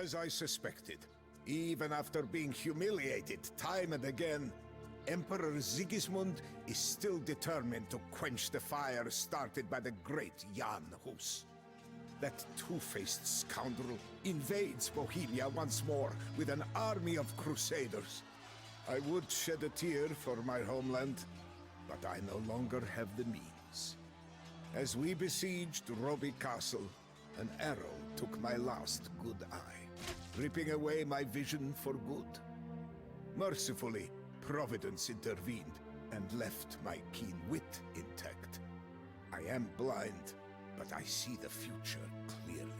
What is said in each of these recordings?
As I suspected, even after being humiliated time and again, Emperor Sigismund is still determined to quench the fire started by the great Jan Hus. That two-faced scoundrel invades Bohemia once more with an army of crusaders. I would shed a tear for my homeland, but I no longer have the means. As we besieged Roby Castle, an arrow took my last good eye, ripping away my vision for good. Mercifully, Providence intervened and left my keen wit intact. I am blind, but I see the future clearly.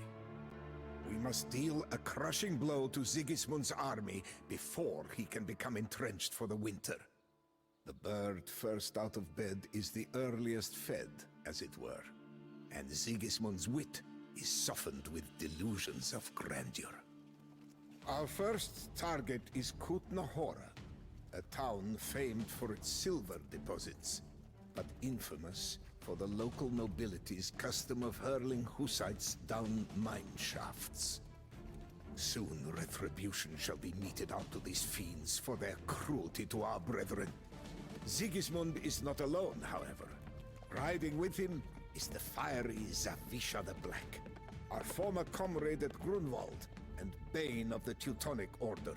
We must deal a crushing blow to Sigismund's army before he can become entrenched for the winter. The bird first out of bed is the earliest fed, as it were, and Sigismund's wit is softened with delusions of grandeur. Our first target is Kutna-Hora, a town famed for its silver deposits, but infamous for the local nobility's custom of hurling Hussites down mine shafts. Soon retribution shall be meted out to these fiends for their cruelty to our brethren. Sigismund is not alone, however. Riding with him is the fiery Zawisza the Black, our former comrade at Grunwald and bane of the Teutonic Order.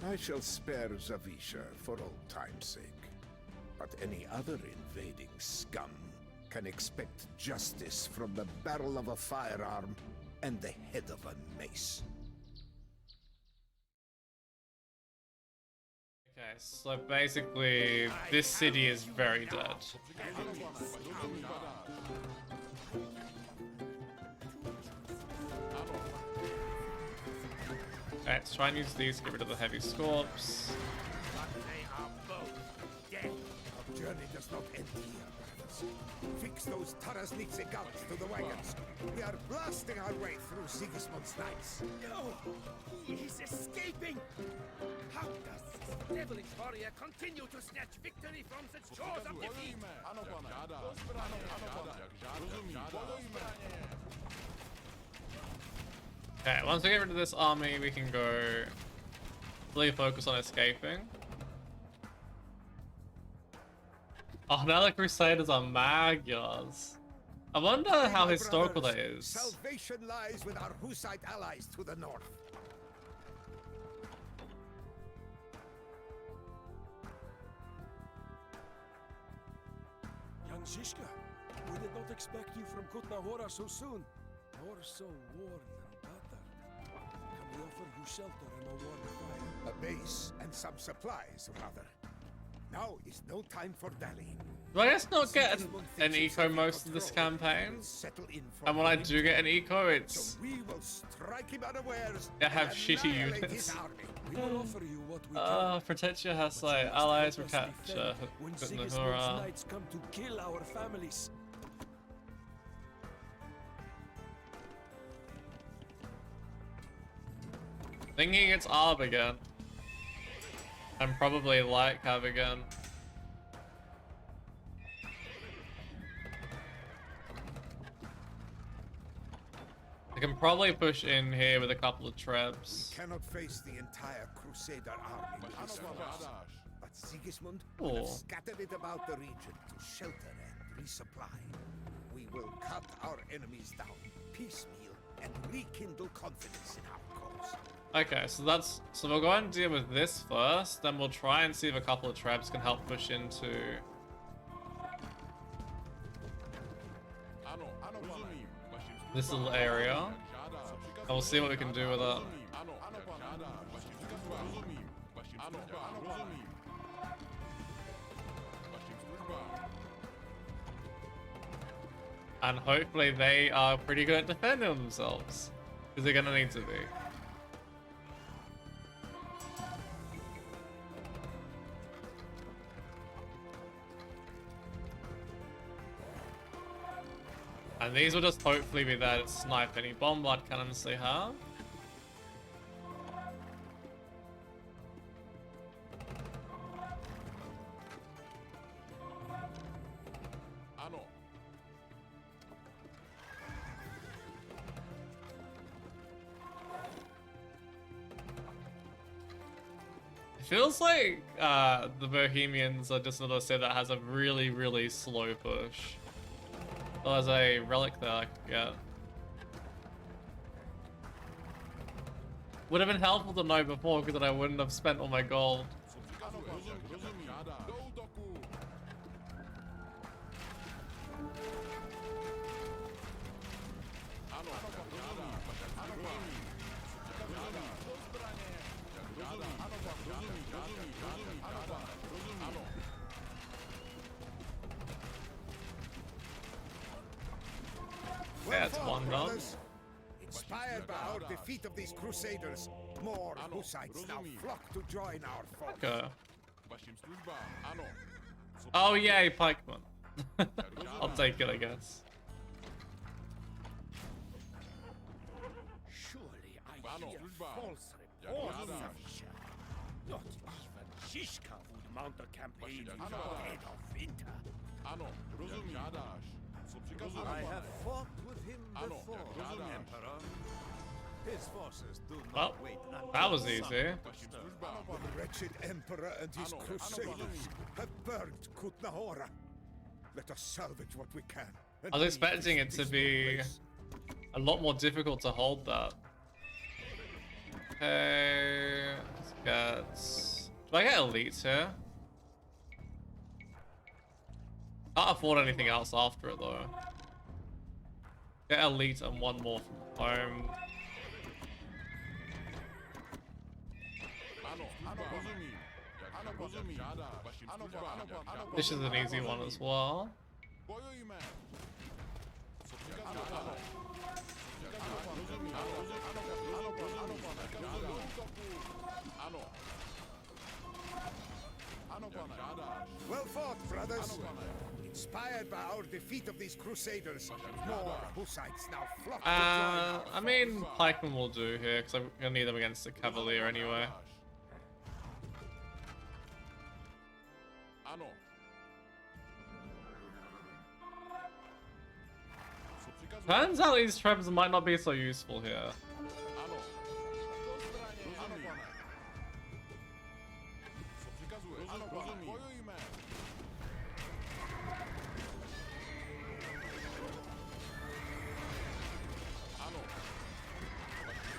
I shall spare Zawisza for old time's sake, but any other invading scum can expect justice from the barrel of a firearm and the head of a mace. Okay, so basically, this city is very dead. Okay, let's try and use these to get rid of the heavy scorps. Our journey does not end here, brothers. Fix those Tarasnitze guards to the wagons. We are blasting our way through Sigismund's knights. No! He is escaping! How does this devilish warrior continue to snatch victory from the jaws of defeat? Okay, once we get rid of this army, we can go really focus on escaping. Oh, now the Crusaders are Magyars. I wonder how historical that is. Salvation lies with our Hussite allies to the north. Jan Zizka, we did not expect you from Kutna-Hora so soon, or so worn and battered. Can we offer you shelter and a warm fire? A base and some supplies, rather. Now is no time for dallying. Do I just not get an eco most of this campaign? And when I do get an eco, it's... We will strike him unawares. I have shitty units. We will offer you what we can. Protect your Hassite. Allies will capture. When Sigismund's knights come to kill our families. Thinking it's Arb again. And probably like Cav again. I can probably push in here with a couple of trebs. We cannot face the entire Crusader army with this force, but Sigismund will have scattered it about the region to shelter and resupply. We will cut our enemies down piecemeal and rekindle confidence in our cause. Okay, so we'll go and deal with this first, then we'll try and see if a couple of traps can help push into this little area. And we'll see what we can do with it. And hopefully they are pretty good at defending themselves, because they're gonna need to be. And these will just hopefully be there to snipe any bombard cannons they have. It feels like the Bohemians are just another set that has a really, really slow push. Oh, there's a relic there I could get. Would have been helpful to know before because then I wouldn't have spent all my gold. Yeah, it's one done. Inspired by our defeat of these crusaders, more Hussites now flock to join our foes. Okay. Oh yay, pikeman. I'll take it, I guess. Surely I hear false reports of Zisha. Not even Zizka would mount a campaign in the dead of winter. I have fought with him before, Emperor. His forces do not Well, wait until that was the sun easy. to stir. The wretched emperor and his crusaders have burned Kutnahora. Let us salvage what we can. I was expecting it to be a lot more difficult to hold that. Okay, let's get... Do I get elites here? Can't afford anything else after it though. Get elite and one more from home. This is an easy one as well. Well fought, brothers. Inspired by our defeat of these crusaders, more Hussites now flock to join our I mean, pikemen will do here because I'm gonna need them against the cavalier anyway. Turns out these trebs might not be so useful here.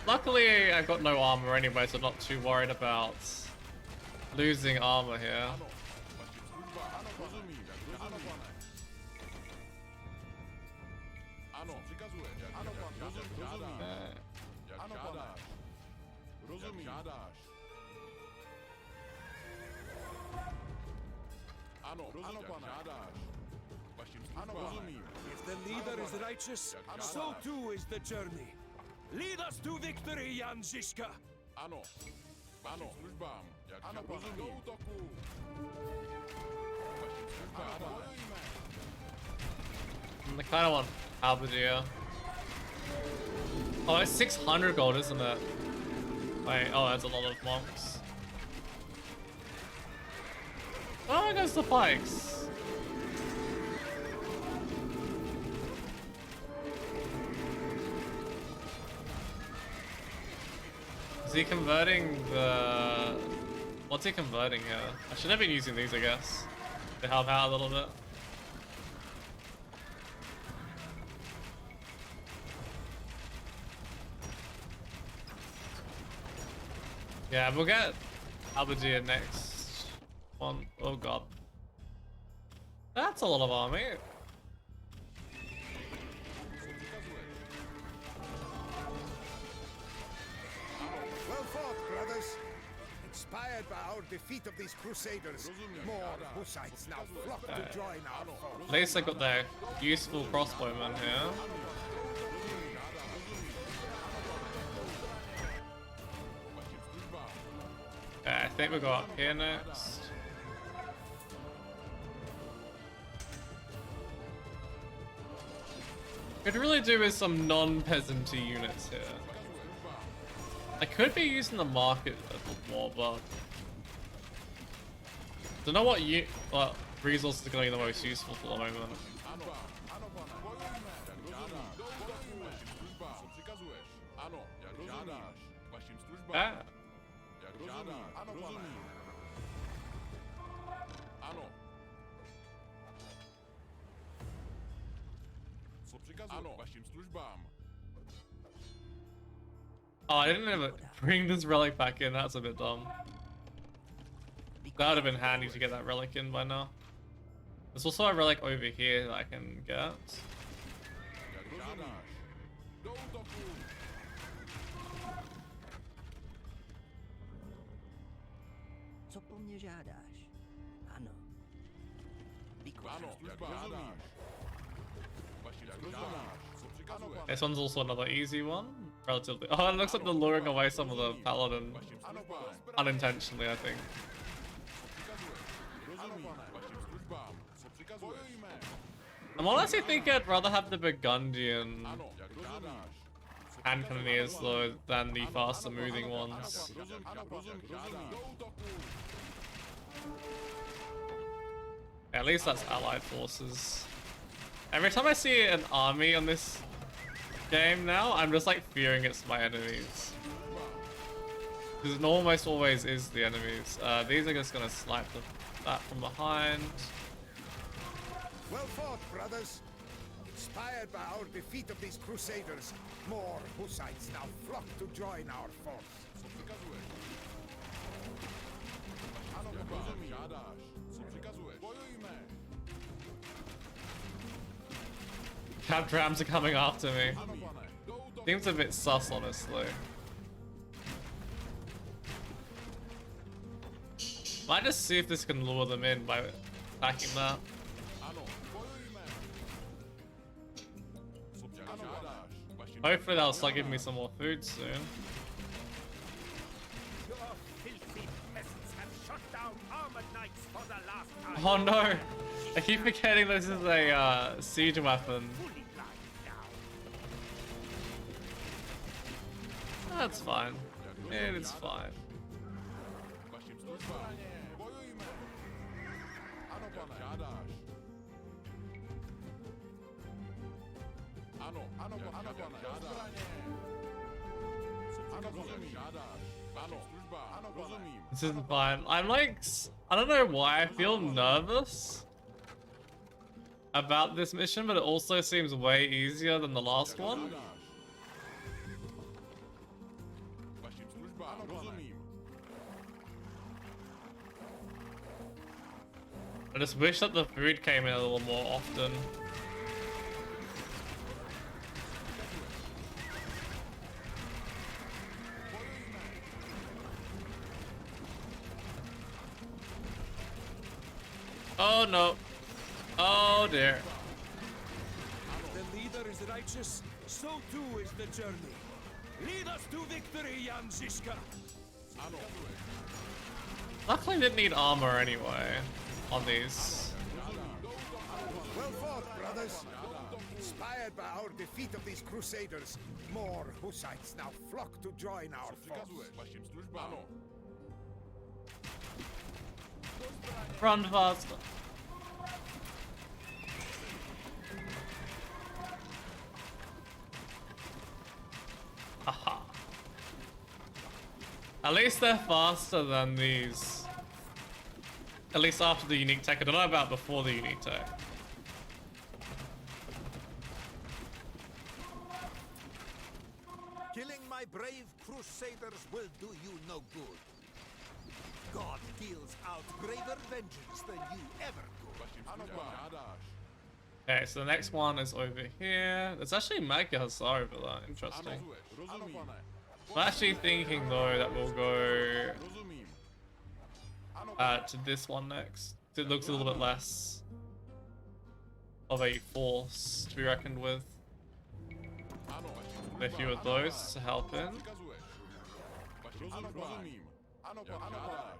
Luckily, I got no armor anyway, so I'm not too worried about losing armor here. If the leader is righteous, so too is the journey. Lead us to victory, Jan Zizka! I kind of want halberdier. Oh, it's 600 gold, isn't it? Wait, oh, that's a lot of monks. Oh, it goes to pikes. Is he converting the... What's he converting here? I should have been using these, I guess, to help out a little bit. Yeah, we'll get halberdier next one. Oh god. That's a lot of army. Well fought, brothers. Inspired by our defeat of these crusaders, more Hussites now flock to join our foes. At least I got the useful crossbowman here. Okay, I think we go up here next. Could really do with some non-peasanty units here. I could be using the market a little more, but don't know what resources are going to be the most useful for the moment. Ah. Ano. Co přikazuje? Ano. Vašim službám. Oh, I didn't ever bring this relic back in. That's a bit dumb. That would have been handy to get that relic in by now. There's also a relic over here that I can get. Jak žádáš. Do útoku. Co po mně žádáš? Ano. Ano, jak žádáš. Vašim službám. Co přikazuje? This one's also another easy one. Relatively. Oh, it looks like they're luring away some of the paladin. Vašim službám. Unintentionally, I think. Rozumím. Vašim službám. Co přikazuje? Bojujme. I'm honestly thinking I'd rather have the Burgundian Ano, jak žádáš. hand cannoneers though than the faster moving ones. Rozumím. Do útoku. At least that's allied forces. Every time I see an army on this game now, I'm just like fearing it's my enemies. Because it almost always is the enemies. These are just gonna snipe that from behind. Well fought, brothers. Inspired by our defeat of these crusaders, more Hussites now flock to join our force. Co přikazuje? Ano, jak žádáš. Co přikazuje? Bojujme. Cab trams are coming after me. Ano, pane. Do útoku. Seems a bit sus, honestly. Might just see if this can lure them in by attacking that. Ano, bojujme. Co žádáš? Vašim Hopefully that'll start giving me some more food soon. Your filthy peasants have shot down armored knights for the last time. Oh no! I keep forgetting this is a siege weapon. Fully blind now. That's fine. It is fine. Vašim službám. Bojujme. Ano, pane. Žádáš. Ano, ano, pane. Žádáš. Ano, rozumím. Žádáš. Ano, službám. Ano, rozumím. This isn't fine. I'm like, I don't know why I feel nervous about this mission, but it also seems way easier than the last one. Vašim službám. Rozumím. I just wish that the food came in a little more often. Oh no. Oh dear. The leader is righteous, so too is the journey. Lead us to victory, Jan Zizka. Luckily didn't need armor anyway on these. Well fought, brothers. Inspired by our defeat of these crusaders, more Hussites now flock to join our force. Vašim službám. Ano. Run faster. Aha. At least they're faster than these. At least after the unique tech. I don't know about before the unique tech. Killing my brave crusaders will do you no good. God deals out graver vengeance than you ever could. Vašim službám. Žádáš. Okay, so the next one is over here. It's actually Mega Hussar over there. Interesting. Ano, pane. I'm actually thinking though that we'll go Rozumím. to this one next. It looks a little bit less of a force to be reckoned with. Ano, A few of those to help in. přikazuješ. Vašim službám. Rozumím. Ano, pane. Žádáš.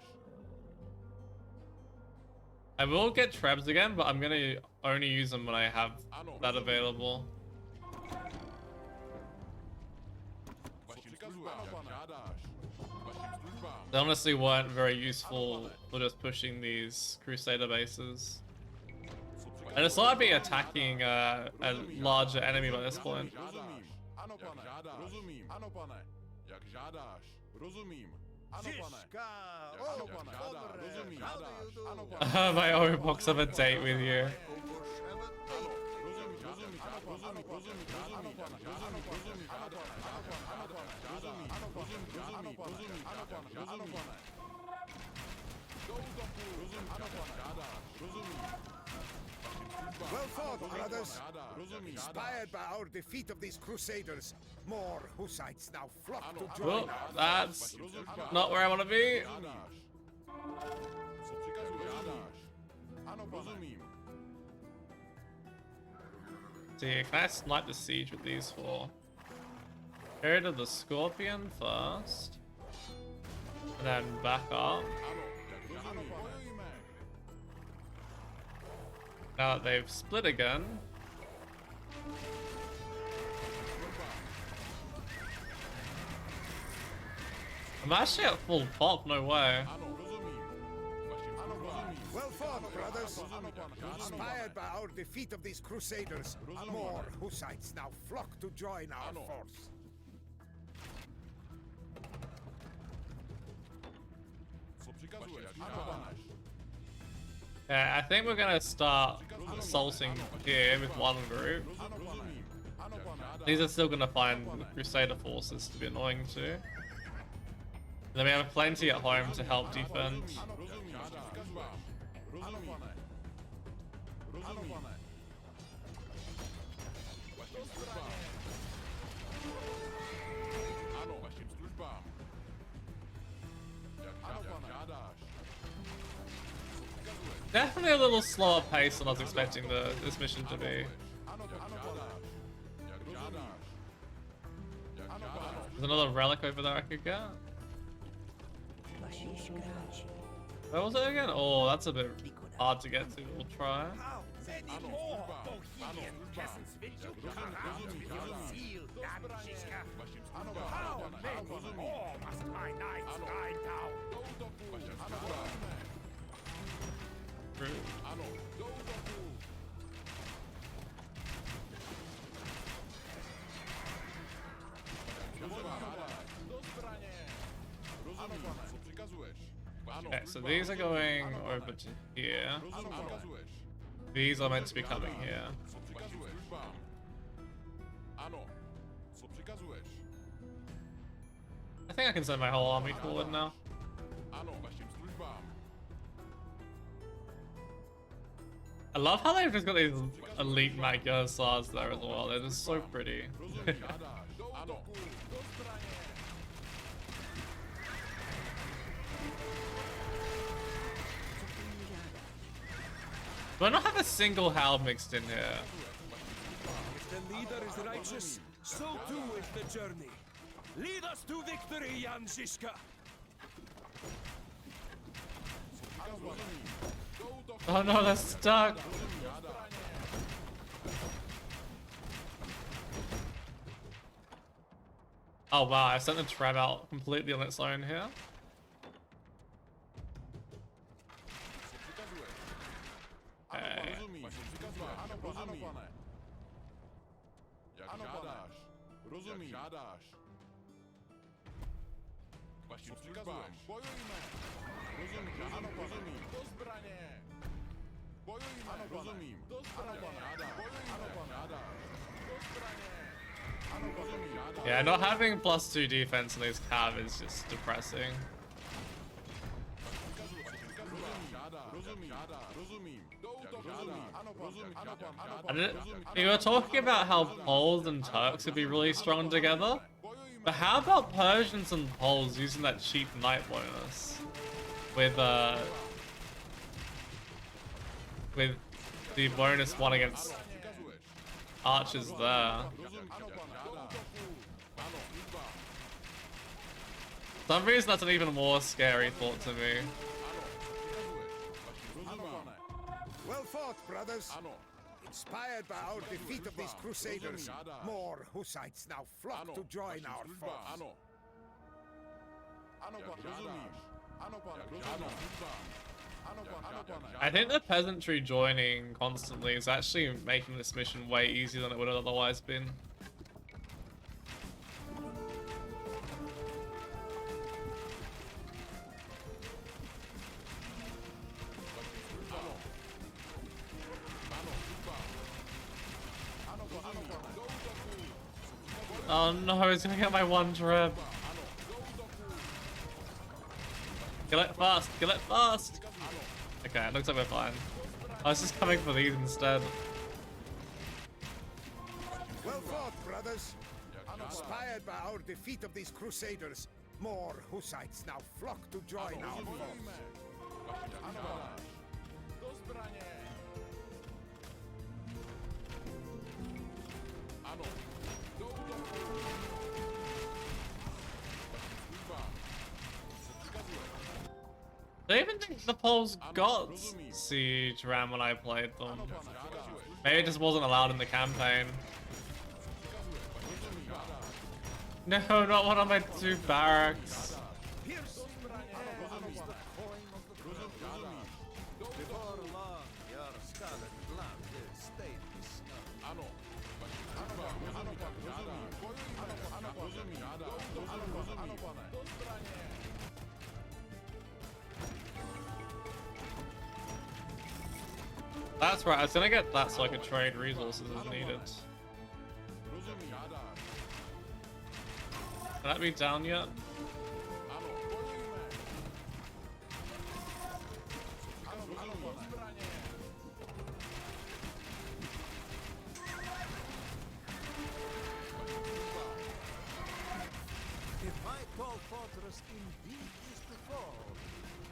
I will get Trebs again, but I'm gonna only use them when I have that available. Vašim službám. Jak žádáš. Vašim službám. They honestly weren't very useful for just pushing these Crusader bases. I just thought I'd be attacking a larger enemy by this point. Rozumím. Ano, pane. Rozumím. Ano, pane. Jak žádáš. Rozumím. Zizka! Oh, Ano, pane. comrade, Rozumím. how do you do? Ano, pane. My own box of a date with you. Over 7, 8. Well fought, brothers. Inspired by our defeat of these crusaders, more Hussites now flock to join Well, our that's not where I want to be. Co přikazuješ? Ano, pane. See, can I snipe the siege with these four? Go to the Scorpion first. And then back up. Ano, jak rozumím. Bojujme. Now that they've split again. I'm actually at full pop, no way. Ano, rozumím. Vašim rozumím. Well fought, brothers. Ano, pane. Inspired by our defeat of these crusaders, more Hussites now flock to join our force. Co přikazuješ? Ano, pane. Yeah, I think we're gonna start assaulting here with one group. Ano, rozumím. Ano, pane. These are still gonna find the Crusader forces to be annoying too. And then we have plenty at home to help defend. Ano, rozumím. Vzkaz vám. Rozumím. Ano, pane. Rozumím. Ano, pane. Vašim službám. Ano, vašim službám. Ano, pane. Žádáš. Co přikazuješ? Definitely a little slower pace than I was expecting this mission to be. Ano, pane. Jak žádáš. Jak žádáš. There's another relic over there I could get. Vaši škráči. Where was it again? Oh, that's a bit hard to get to. We'll try. How many more Bohemian peasants will you cut out with your zeal, Jan Zizka? How many more must my knights ride down? True. Ano, do útoku. Do zbraně. Rozumím, co přikazuješ? Ano, Okay, so these are going over to here. rozumím, co přikazuješ? These are meant to be coming here. Co přikazuješ? Ano, co přikazuješ? I think I can send my whole army forward now. Ano, vašim službám. I love how they've just got these elite Magyar Hussars there as well. They're just so pretty. Rozumím, žádáš. Do útoku. Do zbraně. Do I not have a single Hal mixed in here? If the leader is righteous, so too is the journey. Lead us to victory, Jan Zizka. Oh no, they're stuck. Oh wow, I sent the tram out completely on its own here. Okay. Rozumím, vašim přikazuješ? Ano, rozumím. Jak žádáš. Rozumím, žádáš. Vašim přikazuješ? Bojujme. Rozumím, ano, rozumím. Do zbraně. Bojujme, ano, rozumím. Do zbraně. Žádáš. Bojujme, žádáš. Do zbraně. Ano, rozumím, žádáš. Yeah, not having +2 defense in these cav is just depressing. Rozumím, rozumím. Do útoku. Ano, rozumím, ano, You were talking about how Poles and Turks would be really strong together, but how about Persians and Poles using that cheap knight bonus with the bonus one against archers there? For some reason, that's an even more scary thought to me. Well fought, brothers. Inspired by our defeat of these crusaders, more Hussites now flock to join our force. Ano. Ano, pane, rozumím. Ano, pane, rozumím. Ano, pane. I think the peasantry joining constantly is actually making this mission way easier than it would have otherwise been. Oh no, he's gonna get my one trip. Kill it fast, kill it fast. Okay, it looks like we're fine. I was just coming for these instead. Well fought, brothers. Inspired by our defeat of these crusaders, more Hussites now flock to join our force. I even think the Poles got Siege Ram when I played them. Maybe it just wasn't allowed in the campaign. No, not one of my 2 barracks. Before long, your scarlet blood will stain this snow. That's right, I was gonna get that so I could trade resources as needed. Can that be down yet? If my tall fortress indeed is to fall,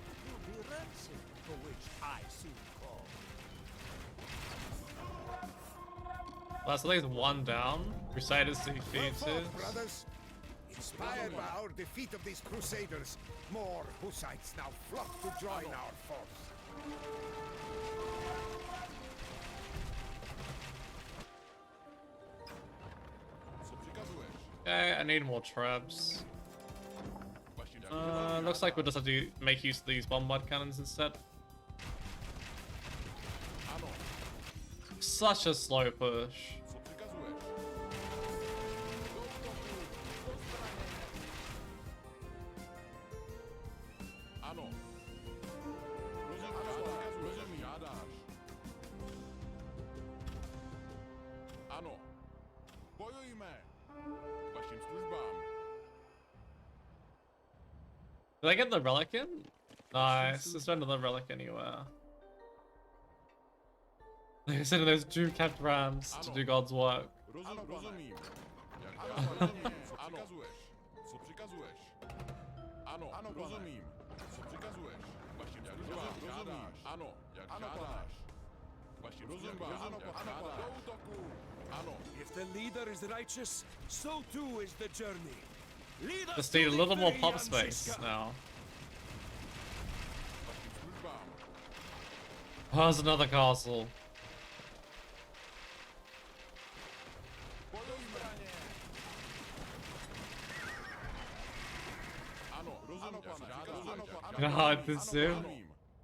it will be ransom for which I soon call. That's at least 1 down. Crusaders defeated. Brothers. Inspired by our defeat of these crusaders, more Hussites now flock to join our force. Okay, I need more traps. Looks like we'll just have to make use of these bombard cannons instead. Such a slow push. Did I get the relic in? Nice. There's no another relic anywhere. Like I said, there's 2 kept rams to do God's work. If the leader is righteous, so too is the journey. Lead us Just to need a little more victory, pop Jan space Zizka. now. Oh, there's another castle. God, this sim.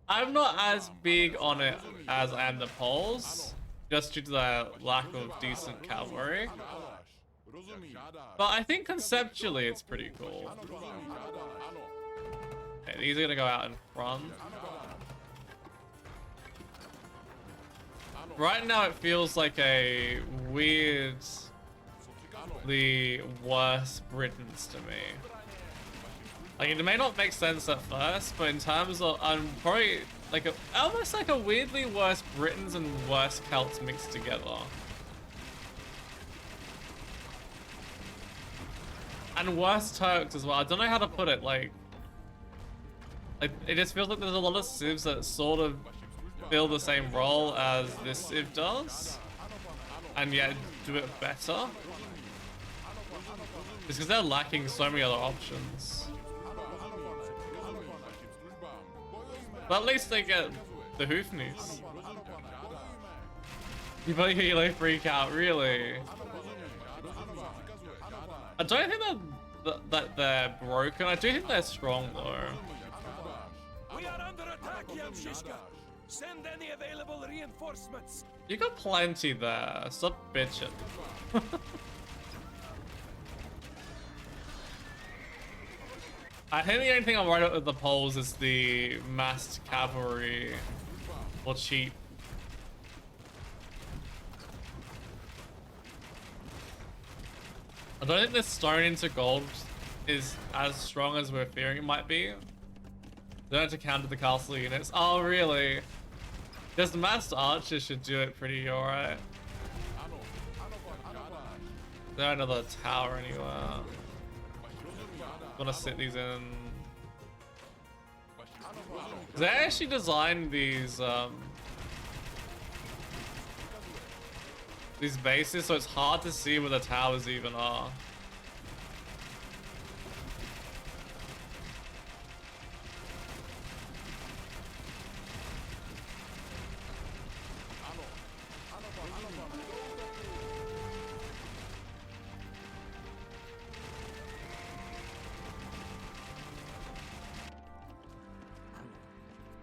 I'm not as big on it as I am the Poles, just due to the lack of decent cavalry. But I think conceptually it's pretty cool. Okay, these are gonna go out in front. Right now it feels like a weirdly worse Britons to me. Like, it may not make sense at first, but in terms of, I'm probably like almost like a weirdly worse Britons and worse Celts mixed together. And worse Turks as well. I don't know how to put it. Like it just feels like there's a lot of civs that sort of fill the same role as this civ does, and yet do it better. It's because they're lacking so many other options. But at least they get the Hoofnies. You better get your freak out, really. I don't think that they're broken. I do think they're strong though. We are under attack, Jan Zizka. Send any available reinforcements. You got plenty there. Stop bitching. I think the only thing I'm worried about with the Poles is the massed cavalry or cheap. I don't think this stone into gold is as strong as we're fearing it might be. They don't have to counter the castle units. Oh, really? Just massed archers should do it pretty alright. There's another tower anywhere. Gonna sit these in. They actually designed these bases so it's hard to see where the towers even are.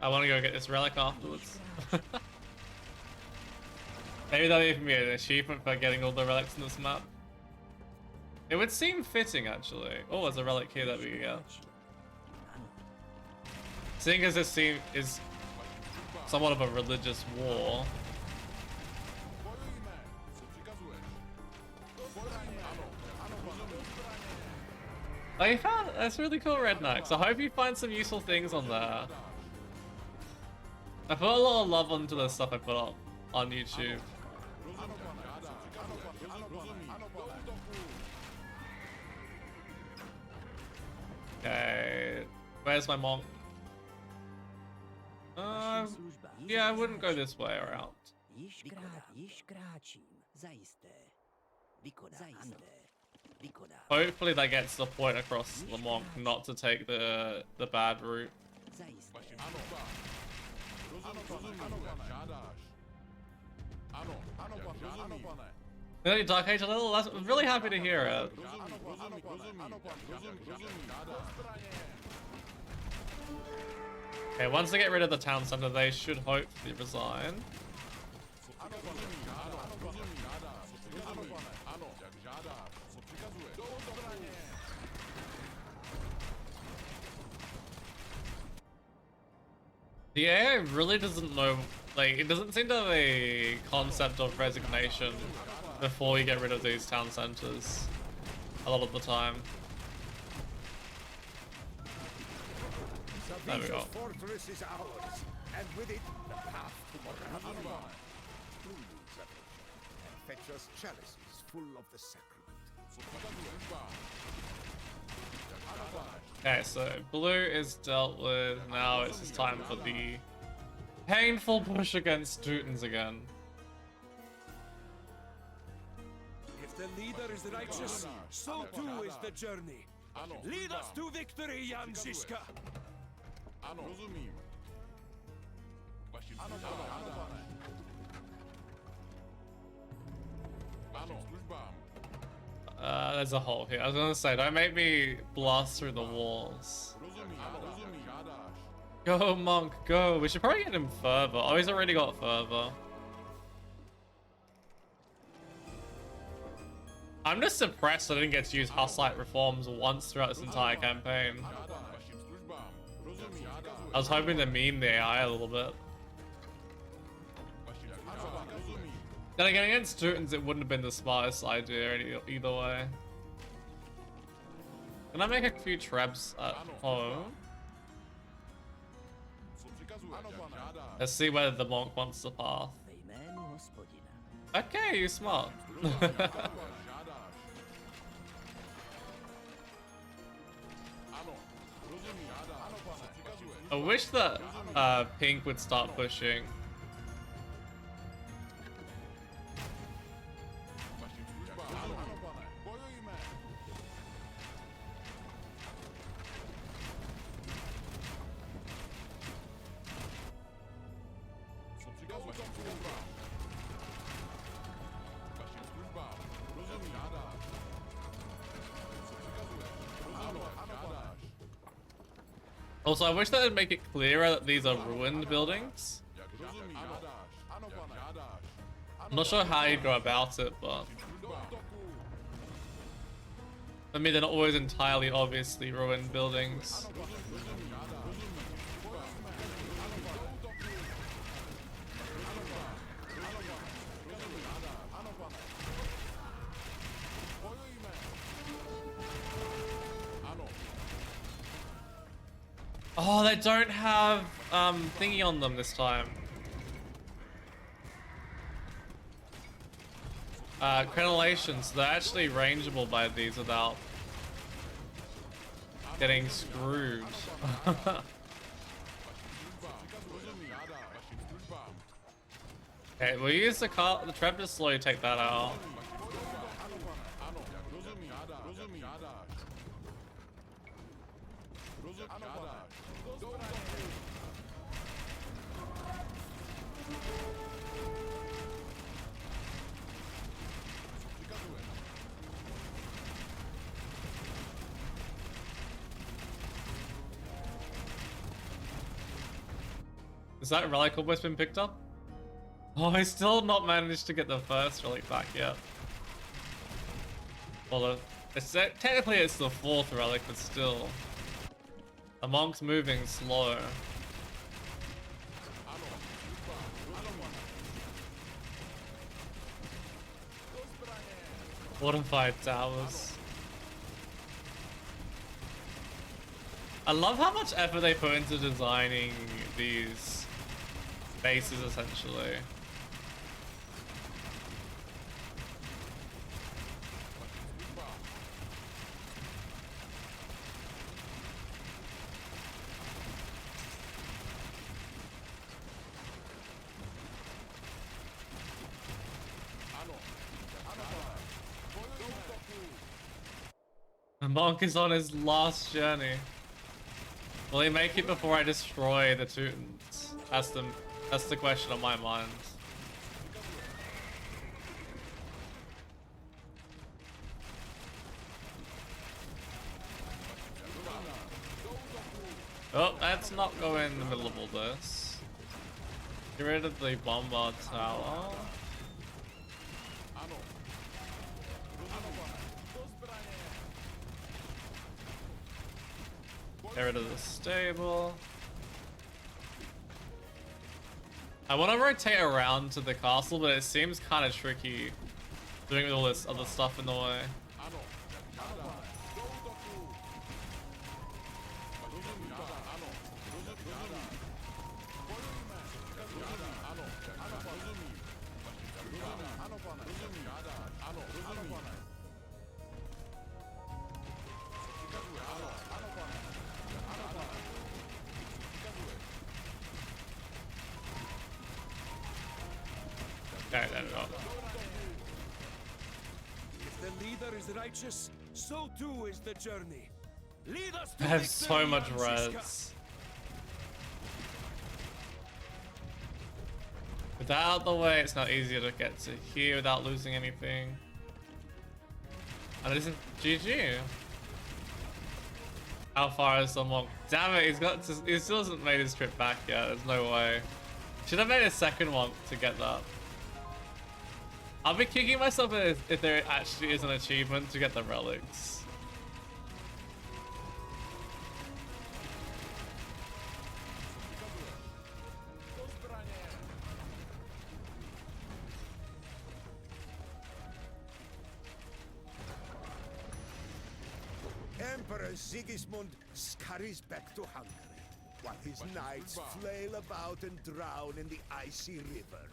I want to go get this relic afterwards. Maybe that'll even be an achievement for getting all the relics in this map. It would seem fitting, actually. Oh, there's a relic here that we can get. Seeing as this scene is somewhat of a religious war. Oh, you found that's really cool, Redneck. So I hope you find some useful things on there. I put a lot of love onto the stuff I put up on YouTube. Okay, where's my monk? Yeah, I wouldn't go this way around. Hopefully that gets the point across the monk not to take the bad route. Really, Dark Age a little? I'm really happy to hear it. Okay, once they get rid of the town center, they should hopefully resign. The AI really doesn't know, like, it doesn't seem to have a concept of resignation before you get rid of these town centers a lot of the time. There we go. Fortress is ours, and with it, the path to morality. And fetch us chalices full of the sacrament. Okay, so blue is dealt with. Now it's just time for the painful push against Teutons again. If the leader is righteous, so too is the journey. Lead us to victory, Jan Zizka. There's a hole here. I was gonna say, don't make me blast through the walls. Go, monk, go. We should probably get him further. Oh, he's already got further. I'm just suppressed I didn't get to use Hussite reforms once throughout this entire campaign. I was hoping to meme the AI a little bit. Then again, against Teutons, it wouldn't have been the smartest idea either way. Can I make a few traps at home? Let's see whether the monk wants the path. Okay, you're smart. I wish that pink would start pushing. Also, I wish that would make it clearer that these are ruined buildings. I'm not sure how you go about it, but I mean, they're not always entirely obviously ruined buildings. Oh, they don't have thingy on them this time. Crenellations, so they're actually rangeable by these without getting screwed. Okay, we'll use the trap to slowly take that out. Is that relic almost been picked up? Oh, I still not managed to get the first relic back yet. Well, technically it's the fourth relic, but still. The monk's moving slow. Fortified towers. I love how much effort they put into designing these bases, essentially. The monk is on his last journey. Will he make it before I destroy the Teutons? That's the question on my mind. Oh, let's not go in the middle of all this. Get rid of the bombard tower. Get rid of the stable. I want to rotate around to the castle, but it seems kind of tricky doing with all this other stuff in the way. Okay, there we go. If the leader is righteous, so too is the journey. Lead us to I have victory, so much Jan Zizka. reds. With that out of the way, it's not easier to get to here without losing anything. And it isn't GG. How far is the monk? Damn it, he still hasn't made his trip back yet. There's no way. Should have made a second one to get that. I'll be kicking myself if there actually is an achievement to get the relics. Emperor Sigismund scurries back to Hungary, while his knights flail about and drown in the icy river.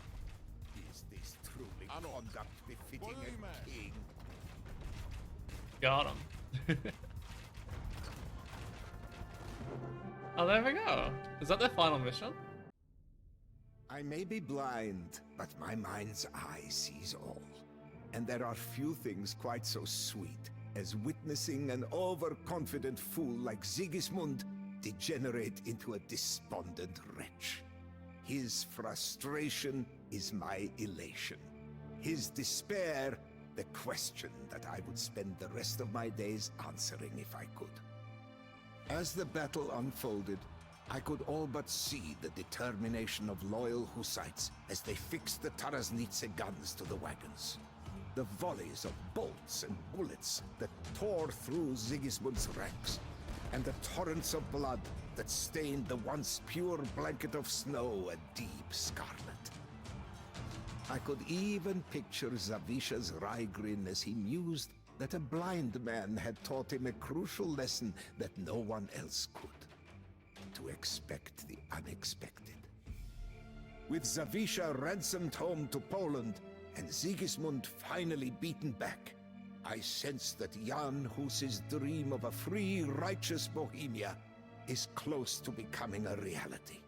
Is this truly conduct befitting a king? Got him. Oh, there we go. Is that their final mission? I may be blind, but my mind's eye sees all. And there are few things quite so sweet as witnessing an overconfident fool like Sigismund degenerate into a despondent wretch. His frustration is my elation. His despair, the question that I would spend the rest of my days answering if I could. As the battle unfolded, I could all but see the determination of loyal Hussites as they fixed the Taraznitse guns to the wagons. The volleys of bolts and bullets that tore through Sigismund's ranks, and the torrents of blood that stained the once pure blanket of snow a deep scarlet. I could even picture Zawisza's wry grin as he mused that a blind man had taught him a crucial lesson that no one else could. to expect the unexpected. With Zawisza ransomed home to Poland and Sigismund finally beaten back, I sense that Jan Hus's dream of a free, righteous Bohemia is close to becoming a reality.